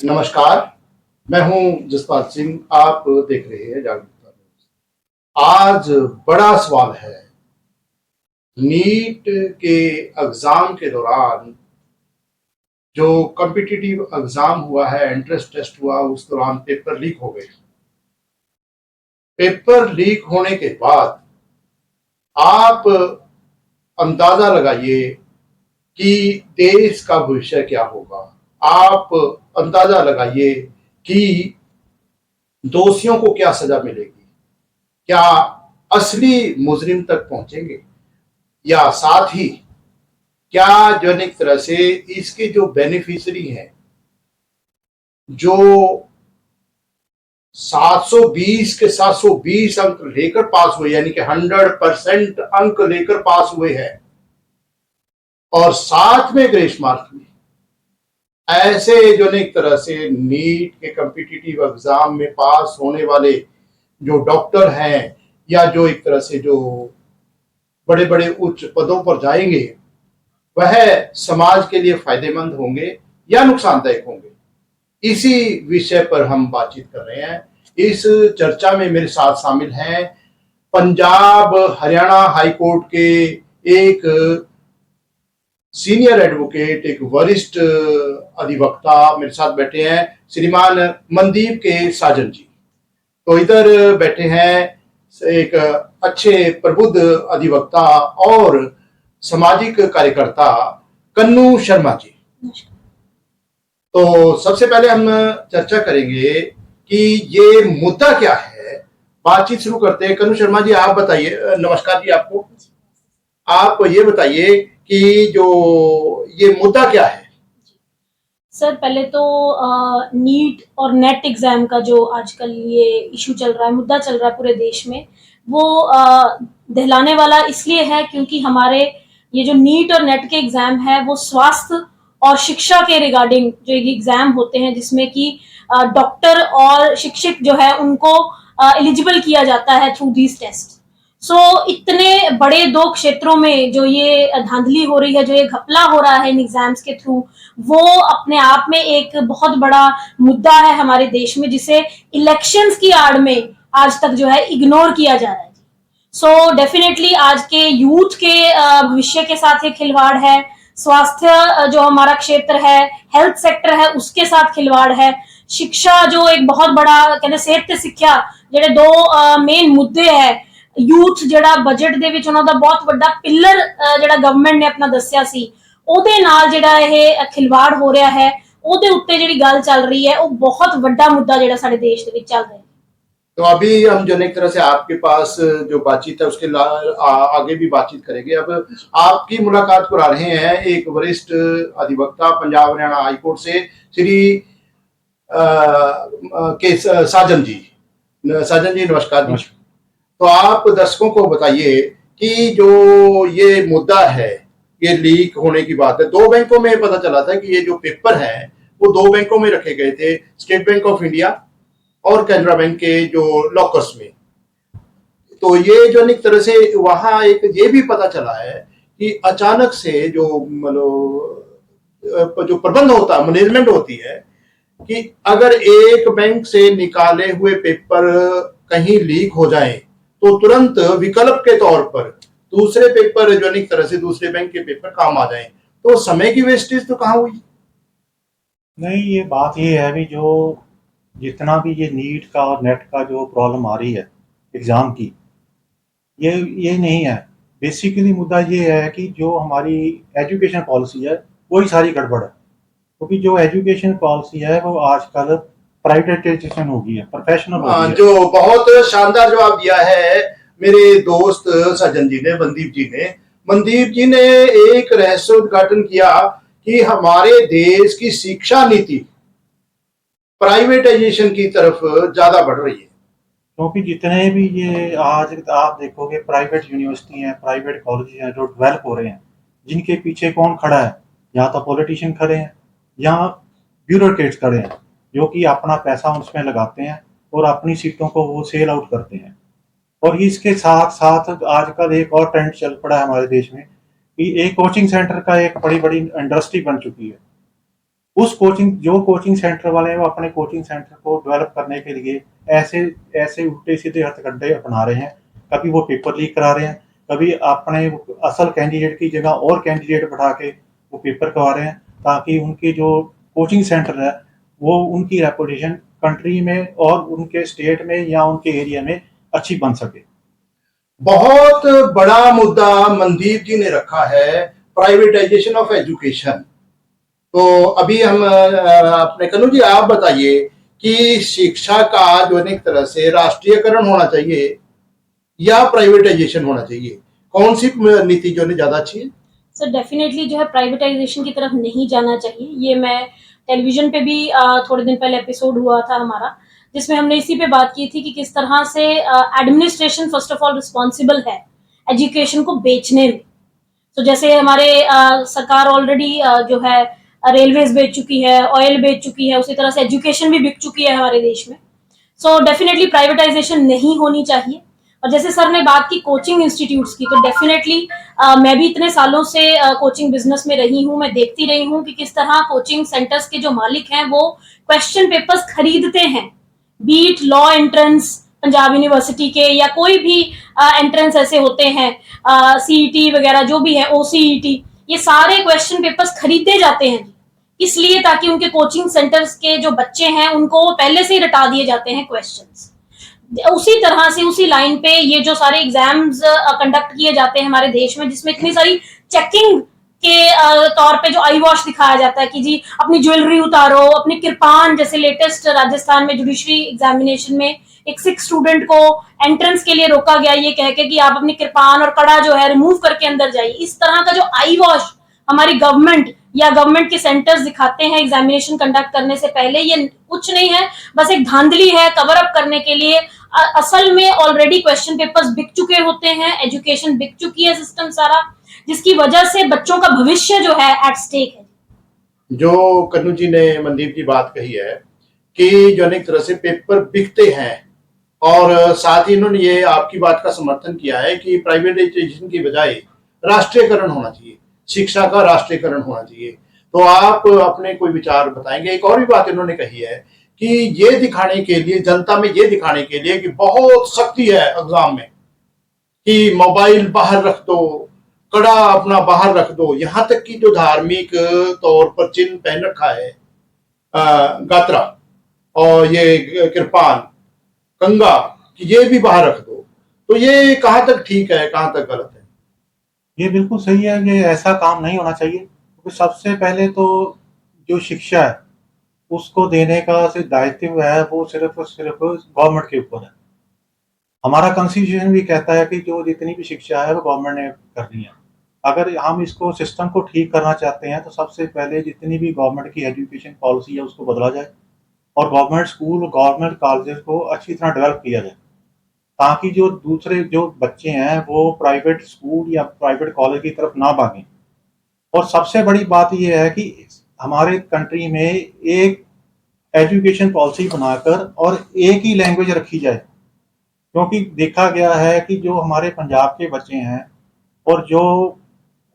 नमस्कार। मैं हूं जसपाल सिंह। आप देख रहे हैं जागरूकता न्यूज। आज बड़ा सवाल है। नीट के एग्जाम के दौरान जो कॉम्पिटिटिव एग्जाम हुआ है, एंट्रेंस टेस्ट हुआ, उस दौरान पेपर लीक हो गए। पेपर लीक होने के बाद आप अंदाजा लगाइए कि देश का भविष्य क्या होगा। आप अंदाजा लगाइए कि दोषियों को क्या सजा मिलेगी। क्या असली मुजरिम तक पहुंचेंगे, या साथ ही क्या जो एक तरह से इसके जो बेनिफिशियरी हैं, जो 720 के 720 अंक लेकर पास हुए, यानी कि 100% अंक लेकर पास हुए हैं, और साथ में ग्रेस मार्क में, ऐसे जो एक तरह से नीट के कॉम्पिटिटिव एग्जाम में पास होने वाले जो डॉक्टर हैं, या जो एक तरह से जो बड़े बड़े उच्च पदों पर जाएंगे, वह समाज के लिए फायदेमंद होंगे या नुकसानदायक होंगे। इसी विषय पर हम बातचीत कर रहे हैं। इस चर्चा में मेरे साथ शामिल हैं पंजाब हरियाणा हाई कोर्ट के एक सीनियर एडवोकेट, एक वरिष्ठ अधिवक्ता मेरे साथ बैठे हैं, श्रीमान मनदीप के साजन जी। तो इधर बैठे हैं एक अच्छे प्रबुद्ध अधिवक्ता और सामाजिक कार्यकर्ता कन्नू शर्मा जी। तो सबसे पहले हम चर्चा करेंगे कि ये मुद्दा क्या है। बातचीत शुरू करते हैं। कन्नू शर्मा जी, आप बताइए। नमस्कार जी आपको। आप ये बताइए कि जो ये मुद्दा क्या है। सर, पहले तो नीट और नेट एग्जाम का जो आजकल ये इशू चल रहा है, मुद्दा चल रहा है पूरे देश में, वो दहलाने वाला इसलिए है क्योंकि हमारे ये जो नीट और नेट के एग्जाम है वो स्वास्थ्य और शिक्षा के रिगार्डिंग जो एग्जाम होते हैं, जिसमें कि डॉक्टर और शिक्षक जो है उनको एलिजिबल किया जाता है थ्रू दीज टेस्ट। सो इतने बड़े दो क्षेत्रों में जो ये धांधली हो रही है, जो ये घपला हो रहा है इन एग्जाम्स के थ्रू, वो अपने आप में एक बहुत बड़ा मुद्दा है हमारे देश में, जिसे इलेक्शंस की आड़ में आज तक जो है इग्नोर किया जा रहा है। सो डेफिनेटली आज के यूथ के भविष्य के साथ ये खिलवाड़ है। स्वास्थ्य जो हमारा क्षेत्र है, हेल्थ सेक्टर है, उसके साथ खिलवाड़ है। शिक्षा जो एक बहुत बड़ा कहते सेहत सिक्ख्या ਜਿਹੜੇ दो मेन मुद्दे है। यूथ ਜਿਹੜਾ ਬਜਟ ਦੇ ਵਿੱਚ ਉਹਨਾਂ ਦਾ ਬਹੁਤ ਵੱਡਾ ਪਿਲਰ ਜਿਹੜਾ ਗਵਰਨਮੈਂਟ ਨੇ ਆਪਣਾ ਦੱਸਿਆ ਸੀ, ਉਹਦੇ ਨਾਲ ਜਿਹੜਾ ਇਹ ਖਿਲਵਾੜ ਹੋ ਰਿਹਾ ਹੈ, ਉਹਦੇ ਉੱਤੇ ਜਿਹੜੀ ਗੱਲ ਚੱਲ ਰਹੀ ਹੈ, ਉਹ ਬਹੁਤ ਵੱਡਾ ਮੁੱਦਾ ਜਿਹੜਾ ਸਾਡੇ ਦੇਸ਼ ਦੇ ਵਿੱਚ ਚੱਲ ਰਿਹਾ है। तो अभी हम जो एक तरह से आपके पास जो बातचीत है उसके आगे भी बातचीत करेंगे। अब आपकी मुलाकात करा रहे हैं एक वरिष्ठ अधिवक्ता पंजाब हरियाणा हाईकोर्ट से, श्री के साजन जी। साजन जी, नमस्कार जी। तो आप दर्शकों को बताइए कि जो ये मुद्दा है, ये लीक होने की बात है। दो बैंकों में पता चला था कि ये जो पेपर है वो दो बैंकों में रखे गए थे, स्टेट बैंक ऑफ इंडिया और कैनरा बैंक के जो लॉकर्स में। तो ये जो एक तरह से वहां एक ये भी पता चला है कि अचानक से जो मतलब जो प्रबंध होता है, मैनेजमेंट होती है, कि अगर एक बैंक से निकाले हुए पेपर कहीं लीक हो जाए तो तुरंत विकल्प के तौर पर दूसरे पेपर जो एक तरह से दूसरे बैंक के पेपर काम आ जाए। तो समय की वेस्टेज तो कहाँ हुई? नहीं, ये बात ये है भी जो जितना भी ये नीट का और नेट का जो प्रॉब्लम आ रही है एग्ज़ाम की, ये नहीं है। बेसिकली मुद्दा ये है कि जो हमारी एजुकेशन पॉलिसी है वही सारी गड़बड़ है, क्योंकि जो एजुकेशन पॉलिसी है वो आजकल प्राइवेटाइजेशन हो गई है, प्रोफेशनल हो गई है। जो बहुत शानदार जवाब दिया है मेरे दोस्त सज्जन जी ने, मनदीप जी ने एक रहस्य उद्घाटन किया कि हमारे देश की शिक्षा नीति प्राइवेटाइजेशन की तरफ ज्यादा बढ़ रही है। क्योंकि जितने भी ये आज आप देखोगे प्राइवेट यूनिवर्सिटी हैं, प्राइवेट कॉलेज हैं जो डेवलप हो रहे हैं, जिनके पीछे कौन खड़ा है? या तो पॉलिटिशियन खड़े हैं या ब्यूरोक्रेट्स खड़े हैं, जो कि अपना पैसा उसमें लगाते हैं और अपनी सीटों को वो सेल आउट करते हैं। और इसके साथ साथ आजकल एक और ट्रेंड चल पड़ा है हमारे देश में कि एक कोचिंग सेंटर का एक बड़ी बड़ी इंडस्ट्री बन चुकी है। उस कोचिंग सेंटर वाले हैं वो अपने कोचिंग सेंटर को डेवलप करने के लिए ऐसे ऐसे उल्टे सीधे हथकंडे अपना रहे हैं। कभी वो पेपर लीक करा रहे हैं, कभी अपने असल कैंडिडेट की जगह और कैंडिडेट बैठा के वो पेपर करवा रहे हैं, ताकि उनके जो कोचिंग सेंटर है वो उनकी रेपुटेशन कंट्री में और उनके स्टेट में या उनके एरिया में अच्छी बन सके। बहुत बड़ा मुद्दा मनदीप जी ने रखा है, प्राइवेटाइजेशन ऑफ एजुकेशन। तो अभी हम अपने कन्नू जी आप बताइए कि शिक्षा का जो है एक तरह से राष्ट्रीयकरण होना चाहिए या प्राइवेटाइजेशन होना चाहिए, कौन सी नीति जो है ज्यादा अच्छी है? सर डेफिनेटली जो है प्राइवेटाइजेशन की तरफ नहीं जाना चाहिए। ये मैं टेलीविजन पे भी थोड़े दिन पहले एपिसोड हुआ था हमारा, जिसमें हमने इसी पे बात की थी कि किस तरह से administration first of all responsible है एजुकेशन को बेचने में। तो जैसे हमारे सरकार ऑलरेडी जो है रेलवेज बेच चुकी है, ऑयल बेच चुकी है, उसी तरह से एजुकेशन भी बिक चुकी है हमारे देश में। सो डेफिनेटली प्राइवेटाइजेशन नहीं होनी चाहिए। और जैसे सर ने बात की कोचिंग इंस्टीट्यूट्स की, तो डेफिनेटली मैं भी इतने सालों से कोचिंग बिजनेस में रही हूँ, मैं देखती रही हूँ कि किस तरह कोचिंग सेंटर्स के जो मालिक हैं वो क्वेश्चन पेपर्स खरीदते हैं, beat law entrance Punjab university के या कोई भी एंट्रेंस ऐसे होते हैं, सीईटी वगैरह जो भी है, ओसीईटी, ये सारे क्वेश्चन पेपर्स खरीदे जाते हैं इसलिए ताकि उनके कोचिंग सेंटर्स के जो बच्चे हैं उनको पहले से ही रटा दिए जाते हैं क्वेश्चंस। उसी तरह से उसी लाइन पे ये जो सारे एग्जाम्स कंडक्ट किए जाते हैं हमारे देश में, जिसमें इतनी सारी चेकिंग के तौर पे जो आई वॉश दिखाया जाता है कि जी अपनी ज्वेलरी उतारो, अपनी कृपान, जैसे लेटेस्ट राजस्थान में जुडिशरी एग्जामिनेशन में एक 6 स्टूडेंट को एंट्रेंस के लिए रोका गया ये कह के कि आप अपनी कृपान और कड़ा जो है रिमूव करके अंदर जाइए। इस तरह का जो आई वॉश हमारी गवर्नमेंट या गवर्नमेंट के सेंटर्स दिखाते हैं एग्जामिनेशन कंडक्ट करने से पहले, ये कुछ नहीं है, बस एक धांधली है कवर अप करने के लिए। असल में ऑलरेडी क्वेश्चन पेपर्स बिक चुके होते हैं, एजुकेशन बिक चुकी है सिस्टम सारा, जिसकी वजह से बच्चों का भविष्य जो है एट स्टेक है। जो कन्नू जी ने मनदीप जी बात कही है कि जो एक तरह से पेपर बिकते हैं, और साथ ही इन्होंने ये आपकी बात का समर्थन किया है कि प्राइवेटाइजेशन की बजाय राष्ट्रीयकरण होना चाहिए, शिक्षा का राष्ट्रीयकरण होना चाहिए। तो आप अपने कोई विचार बताएंगे? एक और भी बात इन्होंने कही है कि ये दिखाने के लिए, जनता में ये दिखाने के लिए कि बहुत सख्ती है एग्जाम में, कि मोबाइल बाहर रख दो, कड़ा अपना बाहर रख दो, यहां तक कि जो धार्मिक तौर पर चिन्ह पहन रखा है, गात्रा और ये कृपान, कंगा, कि ये भी बाहर रख दो। तो ये कहां तक ठीक है, कहां तक गलत है? ये बिल्कुल सही है, ये ऐसा काम नहीं होना चाहिए, क्योंकि सबसे पहले तो जो शिक्षा है उसको देने का जो दायित्व है वो सिर्फ और सिर्फ गवर्नमेंट के ऊपर है। हमारा कॉन्स्टिट्यूशन भी कहता है कि जो जितनी भी शिक्षा है वो गवर्नमेंट ने करनी है। अगर हम इसको सिस्टम को ठीक करना चाहते हैं तो सबसे पहले जितनी भी गवर्नमेंट की एजुकेशन पॉलिसी है उसको बदला जाए और गवर्नमेंट स्कूल, गवर्नमेंट कॉलेजेस को अच्छी तरह डेवलप किया जाए, ताकि जो दूसरे जो बच्चे हैं वो प्राइवेट स्कूल या प्राइवेट कॉलेज की तरफ ना भागें। और सबसे बड़ी बात ये है कि हमारे कंट्री में एक एजुकेशन पॉलिसी बनाकर और एक ही लैंग्वेज रखी जाए, क्योंकि देखा गया है कि जो हमारे पंजाब के बच्चे हैं और जो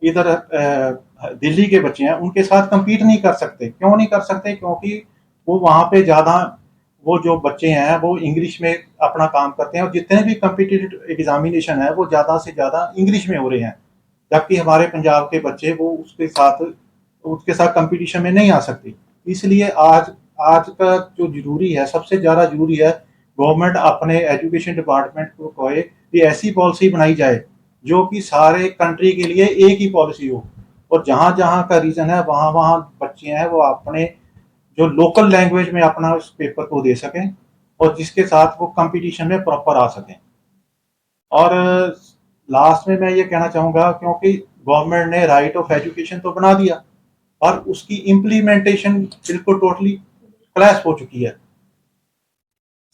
इधर दिल्ली के बच्चे हैं उनके साथ compete नहीं कर सकते। क्यों नहीं कर सकते? क्योंकि वो वहाँ पे ज़्यादा, वो जो बच्चे हैं वो इंग्लिश में अपना काम करते हैं और जितने भी कम्पिटिटिव एग्जामिनेशन है वो ज़्यादा से ज़्यादा इंग्लिश में हो रहे हैं, जबकि हमारे पंजाब के बच्चे वो उसके साथ कंपटीशन में नहीं आ सकते। इसलिए आज का जो जरूरी है, सबसे ज़्यादा जरूरी है, गवर्नमेंट अपने एजुकेशन डिपार्टमेंट को कहे कि ऐसी पॉलिसी बनाई जाए जो कि सारे कंट्री के लिए एक ही पॉलिसी हो, और जहाँ जहाँ का रीजन है वहाँ वहाँ बच्चे हैं वो अपने जो लोकल लैंग्वेज में अपना उस पेपर को दे सकें और जिसके साथ वो कंपटीशन में प्रॉपर आ सकें। और लास्ट में मैं ये कहना चाहूँगा, क्योंकि गवर्नमेंट ने राइट ऑफ एजुकेशन तो बना दिया और उसकी इम्प्लीमेंटेशन बिल्कुल टोटली क्लैश हो चुकी है।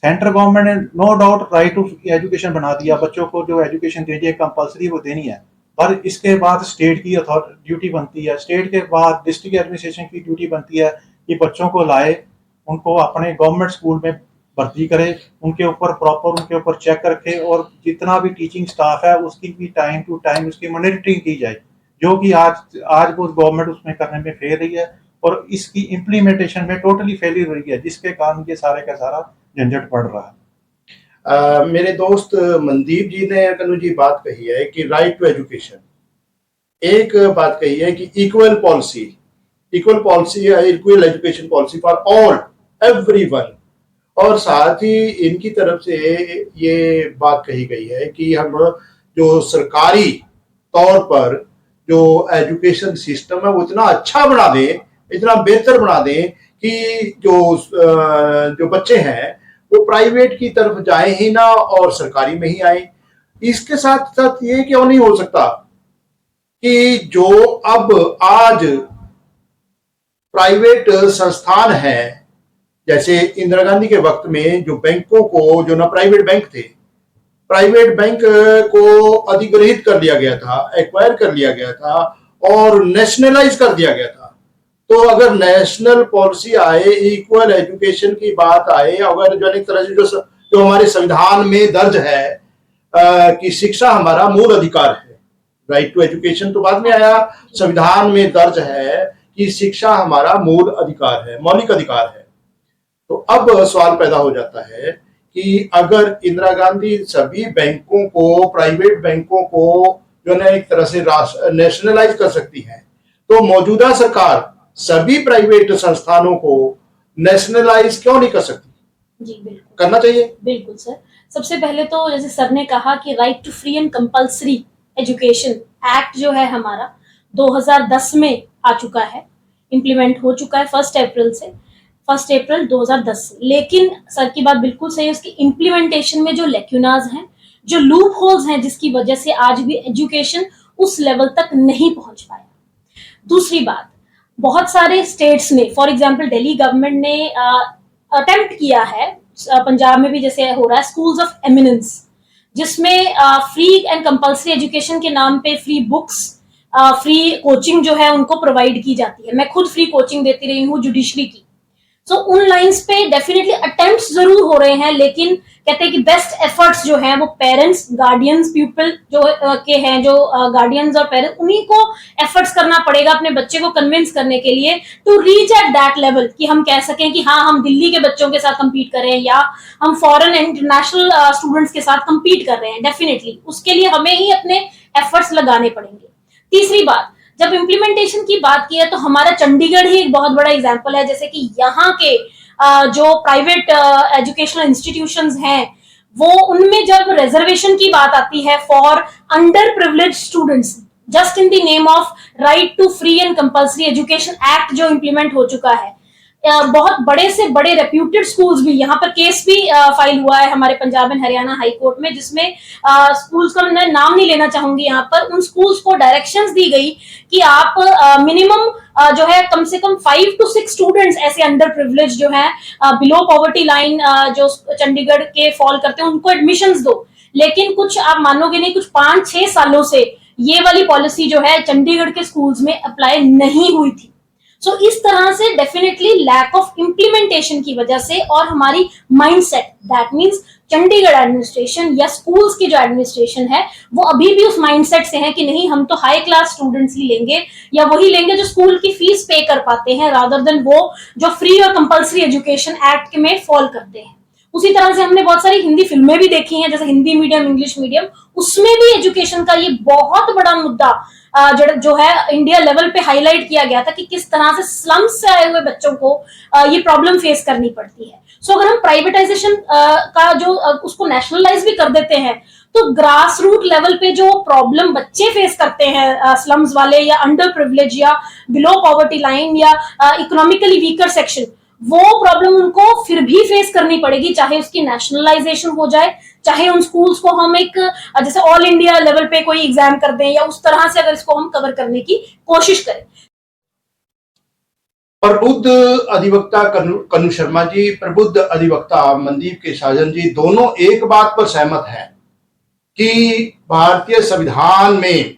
सेंट्रल गवर्नमेंट ने no doubt right to education बना दिया, बच्चों को जो एजुकेशन देनी है कंपलसरी वो देनी है, पर इसके बाद स्टेट की ड्यूटी बनती है, स्टेट के बाद डिस्ट्रिक्ट एडमिनिस्ट्रेशन की ड्यूटी बनती है कि बच्चों को लाए, उनको अपने गवर्नमेंट स्कूल में भर्ती करे, उनके ऊपर प्रॉपर उनके ऊपर चेक रखे और जितना भी टीचिंग स्टाफ है उसकी भी टाइम टू टाइम उसकी मॉनिटरिंग की जाए, जो कि आज वो गवर्नमेंट उसमें करने में फेल रही है। और इसकी इम्प्लीमेंटेशन में टोटली फेलियर हुई है, जिसके कारण ये सारे का सारा झंझट पड़ रहा है। मेरे दोस्त मनदीप जी ने कनु जी बात कही है कि राइट टू एजुकेशन, एक बात कही है कि equal policy, equal education policy for all, everyone, और साथ ही इनकी तरफ से ये बात कही गई है कि हम जो सरकारी तौर पर जो एजुकेशन सिस्टम है वो इतना अच्छा बना दें, इतना बेहतर बना दें कि जो बच्चे हैं वो प्राइवेट की तरफ जाए ही ना और सरकारी में ही आए। इसके साथ साथ ये क्यों नहीं हो सकता कि जो अब आज प्राइवेट संस्थान है, जैसे इंदिरा गांधी के वक्त में जो बैंकों को, जो ना प्राइवेट बैंक थे, प्राइवेट बैंक को अधिग्रहित कर लिया गया था, एक्वायर कर लिया गया था और नेशनलाइज कर दिया गया था। तो अगर नेशनल पॉलिसी आए, इक्वल एजुकेशन की बात आए, अगर जो एक तरह से जो हमारे संविधान में दर्ज है कि शिक्षा हमारा मूल अधिकार है, राइट टू एजुकेशन तो बाद में आया, संविधान में दर्ज है कि शिक्षा हमारा मूल अधिकार है, मौलिक अधिकार है। तो अब सवाल पैदा हो जाता है कि अगर इंदिरा गांधी सभी बैंकों को, प्राइवेट बैंकों को जो है एक तरह से नेशनलाइज कर सकती है, तो मौजूदा सरकार सभी प्राइवेट संस्थानों को नेशनलाइज क्यों नहीं कर सकती? जी बिल्कुल करना चाहिए। बिल्कुल सर। सबसे पहले तो जैसे सर ने कहा कि right to free and compulsory education act जो है हमारा 2010 में आ चुका है, इम्प्लीमेंट हो चुका है 1 अप्रैल 2010। लेकिन सर की बात बिल्कुल सही है, उसकी इम्प्लीमेंटेशन में जो लेक्यूनाज हैं, जो लूप होल्स हैं, जिसकी वजह से आज भी एजुकेशन उस लेवल तक नहीं पहुंच पाया। दूसरी बात, बहुत सारे स्टेट्स ने, फॉर एग्जांपल दिल्ली गवर्नमेंट ने अटेम्प्ट किया है, पंजाब में भी जैसे हो रहा है, स्कूल्स ऑफ एमिनेंस, जिसमें फ्री एंड कंपल्सरी एजुकेशन के नाम पे फ्री बुक्स, फ्री कोचिंग जो है उनको प्रोवाइड की जाती है। मैं खुद फ्री कोचिंग देती रही हूँ जुडिशरी की। सो उन लाइंस पे डेफिनेटली अटेम्प्ट्स जरूर हो रहे हैं, लेकिन कहते हैं कि बेस्ट एफर्ट्स जो हैं वो पेरेंट्स, गार्डियंस, पीपल जो के हैं, जो गार्डियंस और पेरेंट्स, उन्हीं को एफर्ट्स करना पड़ेगा अपने बच्चे को कन्विंस करने के लिए to reach at that level कि हम कह सकें कि हाँ, हम दिल्ली के बच्चों के साथ कम्पीट कर रहे हैं या हम फॉरेन इंटरनेशनल स्टूडेंट्स के साथ कम्पीट कर रहे हैं। डेफिनेटली उसके लिए हमें ही अपने एफर्ट्स लगाने पड़ेंगे। तीसरी बात, जब इम्प्लीमेंटेशन की बात की है तो हमारा चंडीगढ़ ही एक बहुत बड़ा एग्जांपल है। जैसे कि यहाँ के जो प्राइवेट एजुकेशनल इंस्टीट्यूशंस हैं, वो उनमें जब रिजर्वेशन की बात आती है for under privilege students, just in the name of right to free and compulsory education act जो इम्प्लीमेंट हो चुका है, बहुत बड़े से बड़े रेप्यूटेड स्कूल्स भी, यहाँ पर केस भी फाइल हुआ है हमारे Punjab and Haryana high court में, जिसमें स्कूल्स का मैं नाम नहीं लेना चाहूंगी यहाँ पर, उन स्कूल्स को डायरेक्शंस दी गई कि आप मिनिमम जो है कम से कम 5 to 6 स्टूडेंट्स ऐसे अंडर प्रिविलेज जो है, बिलो पॉवर्टी लाइन जो चंडीगढ़ के फॉल करते हैं, उनको एडमिशंस दो। लेकिन कुछ आप मानोगे नहीं, कुछ 5-6 सालों से ये वाली पॉलिसी जो है चंडीगढ़ के स्कूल्स में अप्लाई नहीं हुई थी। सो इस तरह से डेफिनेटली लैक ऑफ इम्प्लीमेंटेशन की वजह से और हमारी mindset, that means Chandigarh administration या स्कूल्स की जो एडमिनिस्ट्रेशन है वो अभी भी उस माइंडसेट से है कि नहीं, हम तो हाई क्लास स्टूडेंट्स ही लेंगे या वही लेंगे जो स्कूल की फीस पे कर पाते हैं, रादर देन वो जो फ्री और कंपल्सरी एजुकेशन एक्ट में फॉल करते हैं। उसी तरह से हमने बहुत सारी हिंदी फिल्में भी देखी हैं, जैसे हिंदी मीडियम, इंग्लिश मीडियम, उसमें भी एजुकेशन का ये बहुत बड़ा मुद्दा जो है इंडिया लेवल पे हाईलाइट किया गया था कि किस तरह से स्लम्स से आए हुए बच्चों को ये प्रॉब्लम फेस करनी पड़ती है। सो अगर हम प्राइवेटाइजेशन का जो उसको नेशनलाइज भी कर देते हैं तो ग्रास रूट लेवल पे जो प्रॉब्लम बच्चे फेस करते हैं, स्लम्स वाले या अंडर प्रिविलेज या बिलो पॉवर्टी लाइन या इकोनॉमिकली वीकर सेक्शन, वो प्रॉब्लम उनको फिर भी फेस करनी पड़ेगी, चाहे उसकी नेशनलाइजेशन हो जाए, चाहे उन स्कूल्स को हम एक जैसे ऑल इंडिया लेवल पे कोई एग्जाम कर दें या उस तरह से अगर इसको हम कवर करने की कोशिश करें। प्रबुद्ध अधिवक्ता कनु शर्मा जी, प्रबुद्ध अधिवक्ता मनदीप के साजन जी, दोनों एक बात पर सहमत हैं कि भारतीय संविधान में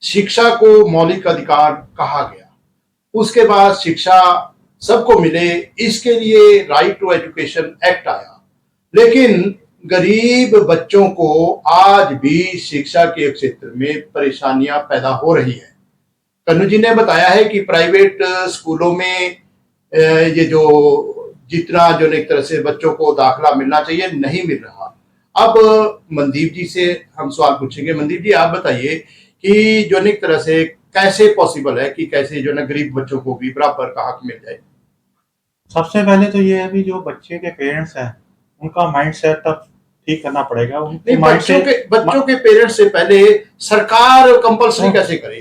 शिक्षा को मौलिक अधिकार कहा गया, उसके बाद शिक्षा सबको मिले, इसके लिए राइट टू एजुकेशन एक्ट आया। लेकिन गरीब बच्चों को आज भी शिक्षा के क्षेत्र में परेशानियां पैदा हो रही है। कन्नू जी ने बताया है कि प्राइवेट स्कूलों में ये जो जितना जो एक तरह से बच्चों को दाखिला मिलना चाहिए नहीं मिल रहा। अब मनदीप जी से हम सवाल पूछेंगे। मनदीप जी, आप बताइए कि जो एक तरह से कैसे पॉसिबल है कि कैसे जो ना गरीब बच्चों को भी बराबर का हक मिल जाए। सबसे पहले तो ये है भी जो बच्चे के पेरेंट्स हैं उनका माइंड सेट अब ठीक करना पड़ेगा। उनके नहीं, माइंड से बच्चों के पेरेंट्स से पहले सरकार कंपलसरी कैसे करे?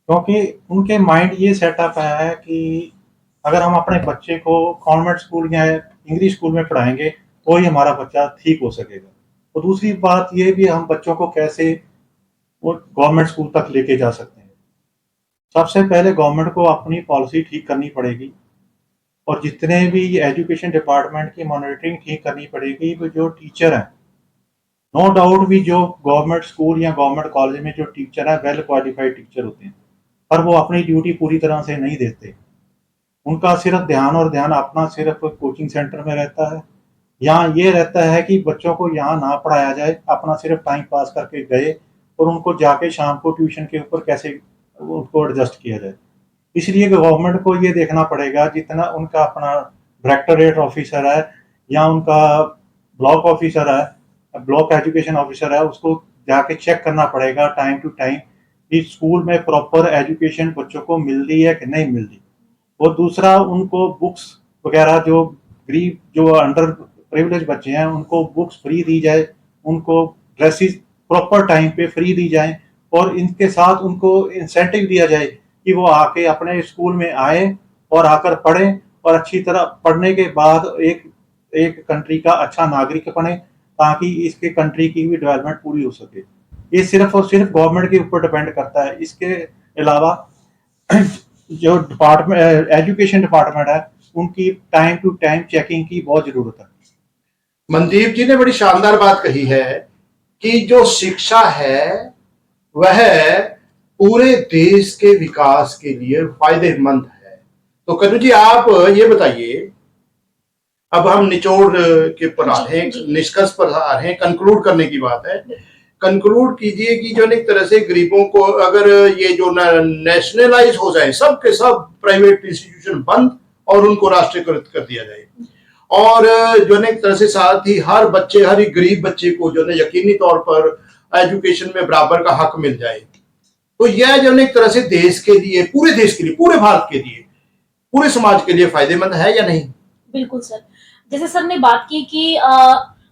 क्योंकि उनके माइंड ये सेटअप है कि अगर हम अपने बच्चे को कॉन्वेंट स्कूल या इंग्लिश स्कूल में पढ़ाएंगे तो ही हमारा बच्चा ठीक हो सकेगा। और दूसरी बात ये भी हम बच्चों को कैसे वो गवर्नमेंट स्कूल तक लेके जा सकते हैं। सबसे पहले गवर्नमेंट को अपनी पॉलिसी ठीक करनी पड़ेगी और जितने भी एजुकेशन डिपार्टमेंट की मॉनिटरिंग ठीक करनी पड़ेगी। वो जो टीचर हैं, नो डाउट भी जो गवर्नमेंट स्कूल या गवर्नमेंट कॉलेज में जो टीचर हैं वेल क्वालिफाइड टीचर होते हैं, पर वो अपनी ड्यूटी पूरी तरह से नहीं देते। उनका सिर्फ ध्यान अपना सिर्फ कोचिंग सेंटर में रहता है। यहाँ ये रहता है कि बच्चों को यहाँ ना पढ़ाया जाए, अपना सिर्फ टाइम पास करके गए और उनको जाके शाम को ट्यूशन के ऊपर कैसे उनको एडजस्ट किया जाए। इसलिए गवर्नमेंट को ये देखना पड़ेगा जितना उनका अपना डायरेक्टरेट ऑफिसर है या उनका ब्लॉक ऑफिसर है, ब्लॉक एजुकेशन ऑफिसर है, उसको जाके चेक करना पड़ेगा टाइम टू टाइम कि स्कूल में प्रॉपर एजुकेशन बच्चों को मिल रही है कि नहीं मिल रही। और दूसरा, उनको बुक्स वगैरह जो गरीब जो अंडर प्रिविलेज बच्चे हैं उनको बुक्स फ्री दी जाए, उनको ड्रेसेस प्रॉपर टाइम पे फ्री दी जाए और इनके साथ उनको इंसेंटिव दिया जाए कि वो आके अपने स्कूल में आए और आकर पढ़ें और अच्छी तरह पढ़ने के बाद एक एक कंट्री का अच्छा नागरिक बने ताकि इसके कंट्री की भी डेवलपमेंट पूरी हो सके। ये सिर्फ और सिर्फ गवर्नमेंट के ऊपर डिपेंड करता है। इसके अलावा जो डिपार्टमेंट एजुकेशन डिपार्टमेंट है उनकी टाइम टू टाइम चेकिंग की बहुत जरूरत है। मनदीप जी ने बड़ी शानदार बात कही है कि जो शिक्षा है वह पूरे देश के विकास के लिए फायदेमंद है। तो कन्नू जी, आप ये बताइए, अब हम निचोड़ के पर आ रहे हैं, निष्कर्ष पर आ रहे हैं, कंक्लूड करने की बात है। कंक्लूड कीजिए कि जो एक तरह से गरीबों को अगर ये जो नेशनलाइज हो जाए, सब के सब प्राइवेट इंस्टीट्यूशन बंद और उनको राष्ट्रीयकृत कर दिया जाए और जो एक तरह से साथ ही हर बच्चे, हर एक गरीब बच्चे को जो है यकीनी तौर पर एजुकेशन में बराबर का हक मिल जाए, तो यह जो एक तरह से देश के लिए, पूरे देश के लिए, पूरे भारत के लिए, पूरे समाज के लिए फायदेमंद है या नहीं? बिल्कुल सर। जैसे सर ने बात की कि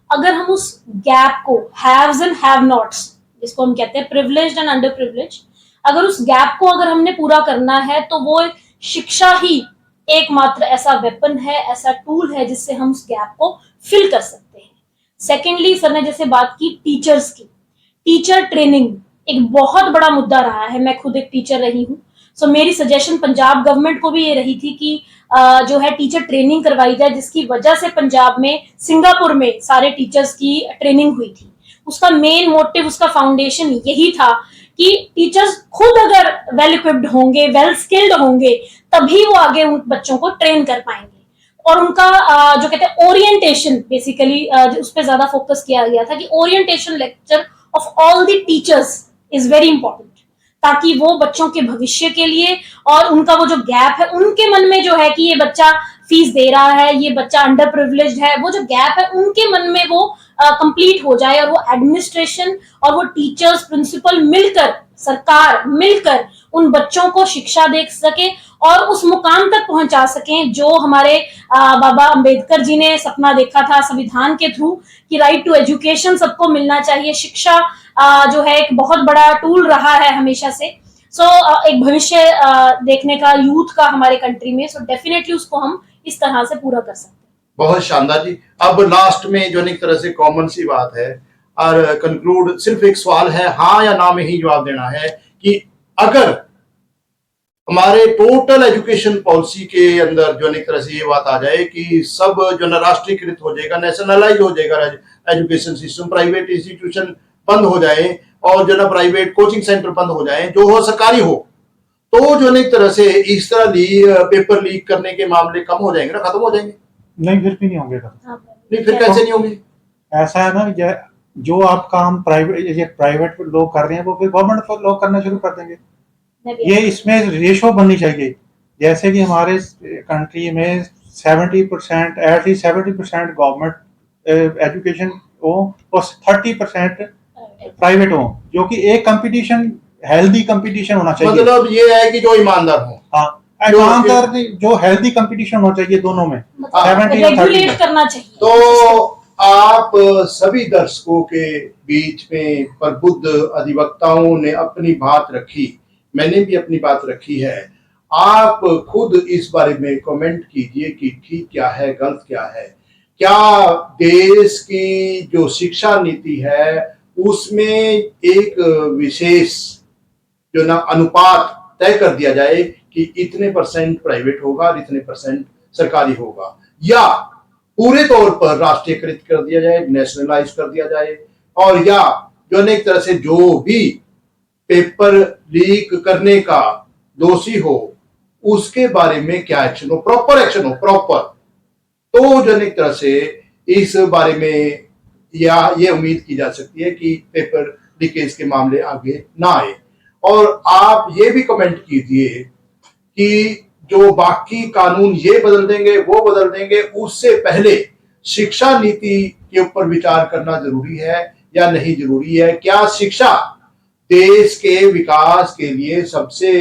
अगर हम उस गैप को, हैव्स एंड हैव नॉट्स जिसको हम कहते हैं प्रिविलेज्ड एंड अंडर प्रिविलेज, अगर उस गैप को अगर हमने पूरा करना है तो वो शिक्षा ही एकमात्र ऐसा वेपन है, ऐसा टूल है जिससे हम उस गैप को फिल कर सकते हैं। सेकेंडली, सर ने जैसे बात की टीचर्स की, टीचर ट्रेनिंग एक बहुत बड़ा मुद्दा रहा है। मैं खुद एक टीचर रही हूँ, सो मेरी सजेशन पंजाब गवर्नमेंट को भी ये रही थी कि जो है टीचर ट्रेनिंग करवाई जाए, जिसकी वजह से पंजाब में, सिंगापुर में सारे टीचर्स की ट्रेनिंग हुई थी। उसका मेन मोटिव, उसका फाउंडेशन यही था कि टीचर्स खुद अगर वेल इक्विप्ड होंगे, वेल स्किल्ड होंगे, तभी वो आगे उन बच्चों को ट्रेन कर पाएंगे। और उनका जो कहते हैं ओरिएंटेशन, बेसिकली उस पर ज्यादा फोकस किया गया था कि orientation lecture of all the teachers is very important, ताकि वो बच्चों के भविष्य के लिए और उनका वो जो गैप है उनके मन में जो है कि ये बच्चा फीस दे रहा है, ये बच्चा अंडर प्रिविलेज्ड है, वो जो गैप है उनके मन में वो कंप्लीट हो जाए और वो एडमिनिस्ट्रेशन और वो टीचर्स, प्रिंसिपल मिलकर, सरकार मिलकर उन बच्चों को शिक्षा दे सके और उस मुकाम तक पहुंचा सकें जो हमारे बाबा अंबेडकर जी ने सपना देखा था संविधान के थ्रू कि राइट टू एजुकेशन सबको मिलना चाहिए। शिक्षा जो है एक बहुत बड़ा टूल रहा है हमेशा से। एक भविष्य देखने का यूथ का हमारे कंट्री में, डेफिनेटली उसको हम इस तरह से पूरा कर सकते हैं। बहुत शानदार जी। अब लास्ट में जो एक तरह से कॉमन सी बात है और कंक्लूड, सिर्फ एक सवाल है, हाँ या ना में ही जवाब देना है कि अगर हमारे टोटल एजुकेशन पॉलिसी के अंदर जो एक तरह से ये बात आ जाए कि सब जो ना राष्ट्रीयकृत हो जाएगा, नेशनलाइज हो जाएगा एजुकेशन सिस्टम, प्राइवेट इंस्टीट्यूशन बंद हो जाए और जो ना प्राइवेट कोचिंग सेंटर बंद हो जाए, जो हो सरकारी हो, तो जो एक तरह से इस तरह पेपर लीक करने के मामले कम हो जाएंगे ना, खत्म हो जाएंगे? नहीं, फिर भी नहीं होंगे। नहीं, फिर कैसे नहीं होंगे? ऐसा है ना, जो आप काम प्राइवेट लोग कर रहे हैं वो फिर गवर्नमेंट लोग करना शुरू कर देंगे। ये इसमें रेशो बननी चाहिए, जैसे कि हमारे कंट्री में 70% एटलीस्ट 70% गवर्नमेंट एजुकेशन हो और 30% प्राइवेट हो, जो कि एक कंपटीशन, हेल्दी कंपटीशन होना चाहिए। मतलब ये है कि जो ईमानदार हो, हाँ, ईमानदार जो हेल्दी कंपटीशन होना चाहिए दोनों में, 70 और 30 रेगुलेट करना चाहिए। तो आप सभी दर्शकों के बीच में प्रबुद्ध अधिवक्ताओं ने अपनी बात रखी, मैंने भी अपनी बात रखी है। आप खुद इस बारे में कमेंट कीजिए कि ठीक क्या है, गलत क्या है। क्या देश की जो शिक्षा नीति है उसमें एक विशेष जो ना अनुपात तय कर दिया जाए कि इतने परसेंट प्राइवेट होगा और इतने परसेंट सरकारी होगा, या पूरे तौर पर राष्ट्रीयकृत कर दिया जाए, नेशनलाइज कर दिया जाए, और या जो है एक तरह से जो भी पेपर लीक करने का दोषी हो उसके बारे में क्या एक्शन हो, प्रॉपर एक्शन हो, प्रॉपर। तो जो है एक तरह से इस बारे में या ये उम्मीद की जा सकती है कि पेपर लीकेज के मामले आगे ना आए। और आप ये भी कमेंट कीजिए कि जो बाकी कानून ये बदल देंगे वो बदल देंगे, उससे पहले शिक्षा नीति के ऊपर विचार करना जरूरी है या नहीं जरूरी है। क्या शिक्षा देश के विकास के लिए सबसे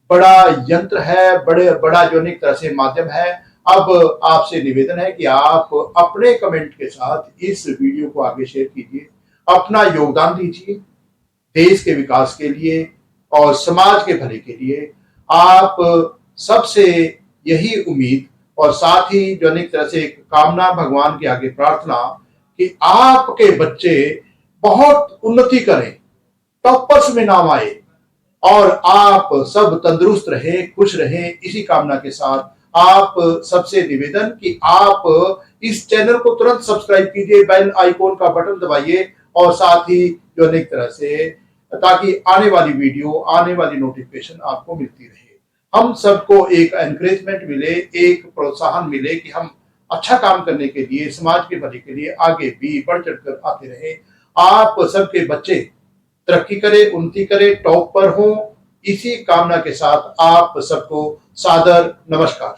बड़ा यंत्र है, बड़ा जो एक तरह से माध्यम है। अब आपसे निवेदन है कि आप अपने कमेंट के साथ इस वीडियो को आगे शेयर कीजिए, अपना योगदान दीजिए देश के विकास के लिए और समाज के भले के लिए। आप सबसे यही उम्मीद और साथ ही जो एक तरह से एक कामना, भगवान के आगे प्रार्थना कि आपके बच्चे बहुत उन्नति करें, टॉपर्स में नाम आए और आप सब तंदुरुस्त रहे, खुश रहे। इसी कामना के साथ आप सबसे निवेदन कि आप इस चैनल को तुरंत सब्सक्राइब कीजिए, बेल आइकॉन का बटन दबाइए और साथ ही जो एक तरह से ताकि आने वाली वीडियो, आने वाली नोटिफिकेशन आपको मिलती रहे। हम सबको एक एनकरेजमेंट मिले, एक प्रोत्साहन मिले कि हम अच्छा काम करने के लिए, समाज के भले के लिए आगे भी बढ़ चढ़कर आते रहे। आप सबके बच्चे तरक्की करें, उन्नति करें, टॉप पर हों, इसी कामना के साथ आप सबको सादर नमस्कार।